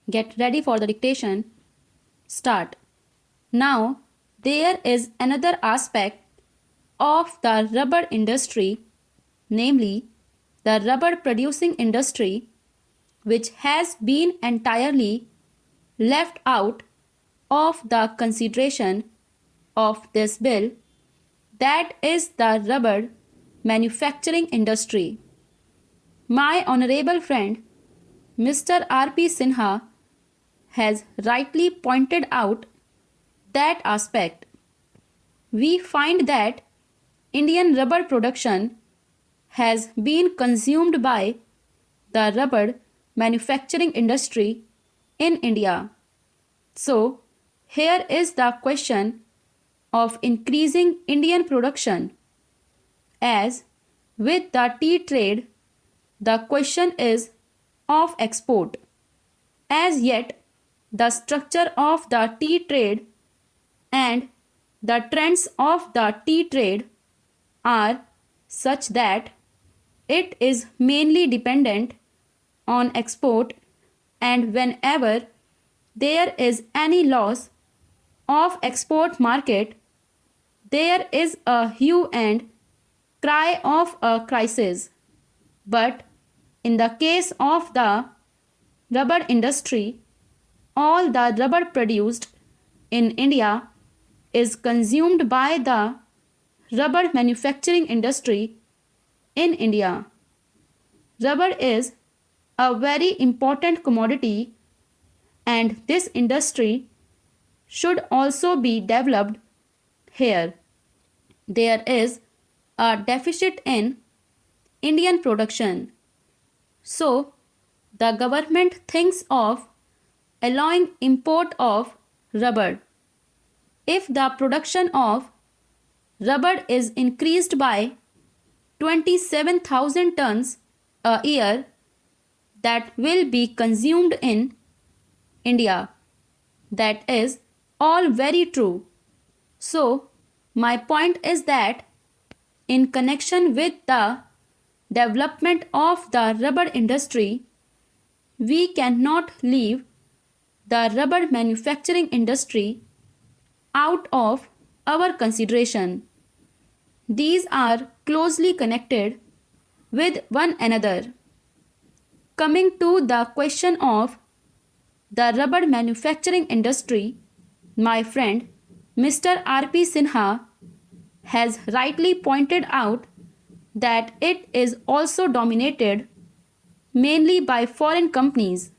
Get ready for the dictation. Start. Now, there is another aspect of the rubber industry, namely the rubber producing industry, which has been entirely left out of the consideration of this bill, that is the rubber manufacturing industry. My honorable friend Mr. R.P. Sinha has rightly pointed out that aspect. We find that Indian rubber production has been consumed by the rubber manufacturing industry in India. So, here is the question of increasing Indian production. As with the tea trade, the question is of export. As yet, the structure of the tea trade and the trends of the tea trade are such that it is mainly dependent on export, and whenever there is any loss of export market, there is a hue and cry of a crisis. But in the case of the rubber industry, all the rubber produced in India is consumed by the rubber manufacturing industry in India. Rubber is a very important commodity, and this industry should also be developed here. There is a deficit in Indian production. So, the government thinks of allowing import of rubber. If the production of rubber is increased by 27,000 tons a year, that will be consumed in India. That is all very true. So, my point is that in connection with the development of the rubber industry, we cannot leave the rubber manufacturing industry out of our consideration. These are closely connected with one another. Coming to the question of the rubber manufacturing industry, my friend Mr. R.P. Sinha has rightly pointed out that it is also dominated mainly by foreign companies.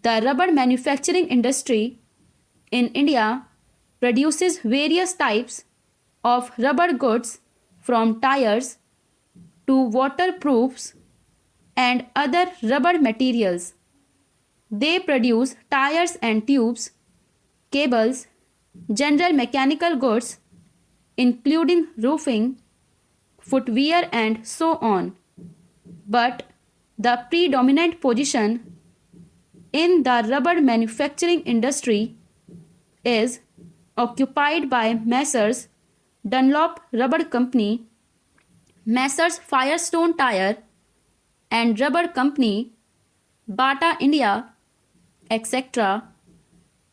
The rubber manufacturing industry in India produces various types of rubber goods from tires to waterproofs and other rubber materials. They produce tires and tubes, cables, general mechanical goods, including roofing, footwear, and so on. But the predominant position in the rubber manufacturing industry is occupied by Messrs. Dunlop Rubber Company, Messrs. Firestone Tire and Rubber Company, Bata India, etc.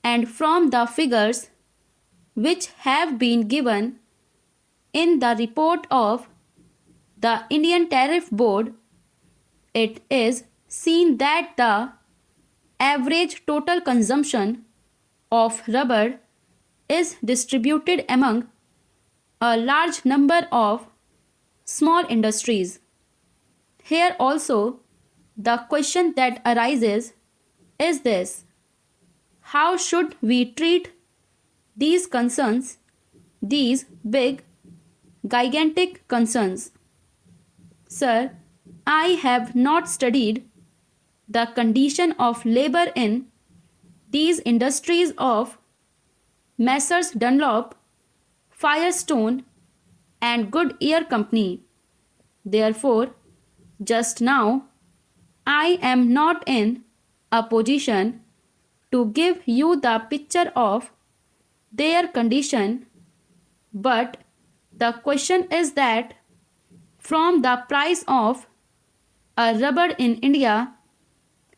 And from the figures which have been given in the report of the Indian Tariff Board, it is seen that the average total consumption of rubber is distributed among a large number of small industries. Here also, the question that arises is this: how should we treat these concerns, these big, gigantic concerns? Sir, I have not studied the condition of labor in these industries of Messrs. Dunlop, Firestone, and Goodyear Company. Therefore, just now, I am not in a position to give you the picture of their condition, but the question is that from the price of a rubber in India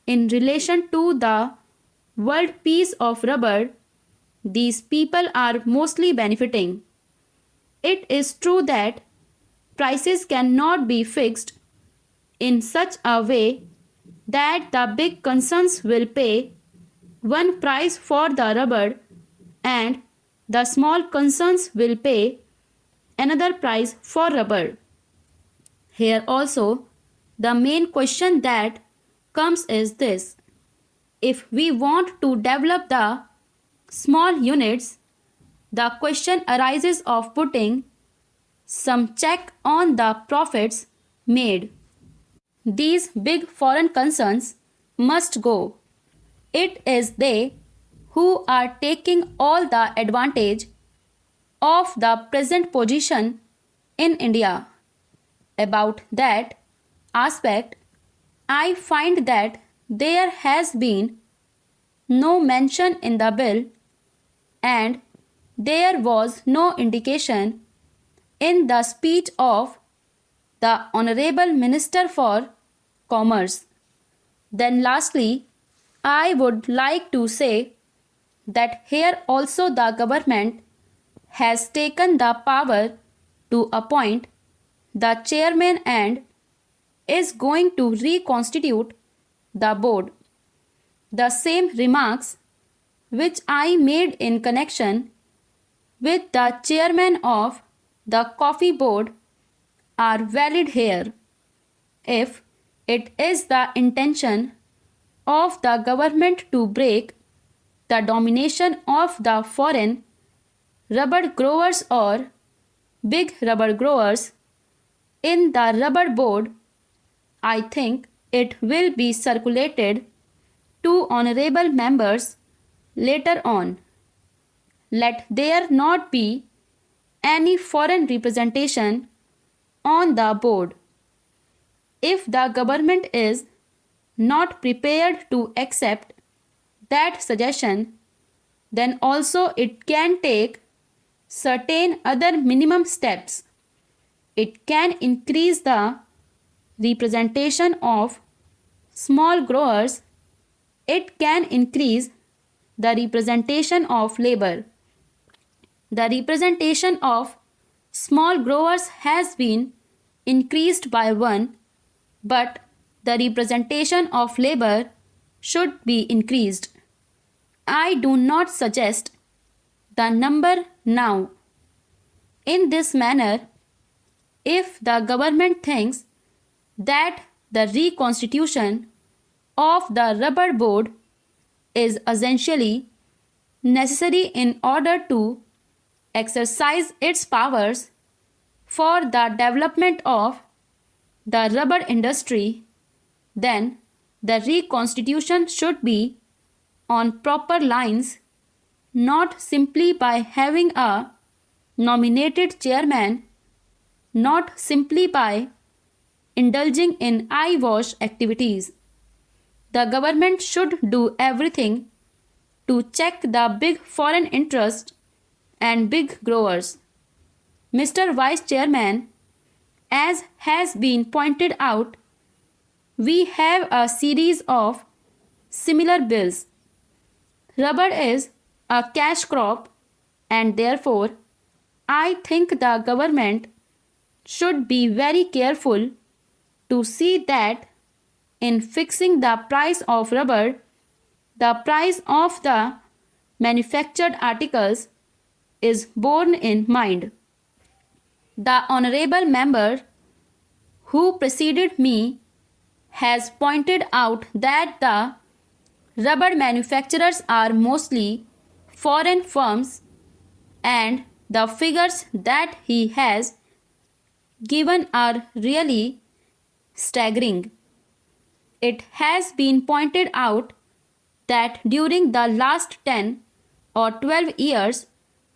in relation to the world piece of rubber these people are mostly benefiting. It is true that prices cannot be fixed in such a way that the big concerns will pay one price for the rubber and the small concerns will pay another price for rubber. Here also, the main question that comes is this: if we want to develop the small units, the question arises of putting some check on the profits made. These big foreign concerns must go. It is they who are taking all the advantage of the present position in India. About that aspect, I find that there has been no mention in the bill and there was no indication in the speech of the Honorable Minister for Commerce. Then lastly, I would like to say that here also the government has taken the power to appoint the chairman and is going to reconstitute the board. The same remarks which I made in connection with the chairman of the coffee board are valid here. If it is the intention of the government to break the domination of the foreign rubber growers or big rubber growers in the rubber board, I think it will be circulated to honorable members later on. Let there not be any foreign representation on the board. If the government is not prepared to accept that suggestion, then also it can take certain other minimum steps. It can increase the representation of small growers. It can increase the representation of labor. The representation of small growers has been increased by one, but the representation of labor should be increased. I do not suggest the number now. In this manner, if the government thinks that the reconstitution of the rubber board is essentially necessary in order to exercise its powers for the development of the rubber industry, then the reconstitution should be on proper lines, not simply by having a nominated chairman, not simply by indulging in eyewash activities. The government should do everything to check the big foreign interest and big growers. Mr. Vice Chairman, as has been pointed out, we have a series of similar bills. Rubber is a cash crop and therefore I think the government should be very careful to see that in fixing the price of rubber, the price of the manufactured articles is borne in mind. The honorable member who preceded me has pointed out that the rubber manufacturers are mostly foreign firms and the figures that he has given are really staggering. It has been pointed out that during the last 10 or 12 years,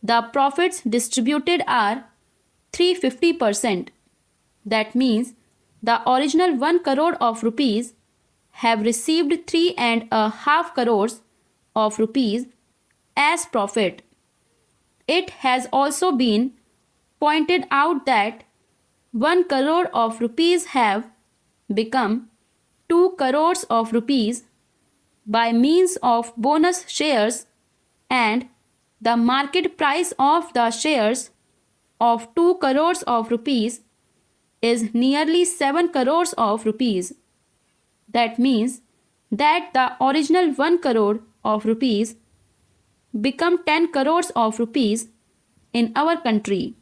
the profits distributed are 350%. That means the original 1 crore of rupees have received 3.5 crores of rupees as profit. It has also been pointed out that 1 crore of rupees have become 2 crores of rupees by means of bonus shares, and the market price of the shares of 2 crores of rupees is nearly 7 crores of rupees. That means that the original 1 crore of rupees become 10 crores of rupees in our country.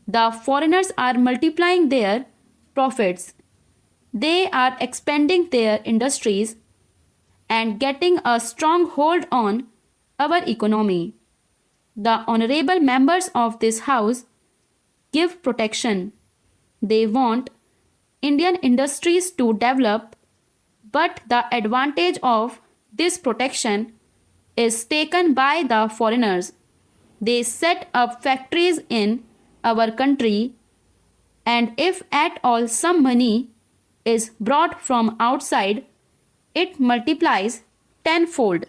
The foreigners are multiplying their profits. They are expanding their industries and getting a strong hold on our economy. The honorable members of this house give protection. They want Indian industries to develop, but the advantage of this protection is taken by the foreigners. They set up factories in our country, and if at all some money is brought from outside, it multiplies tenfold.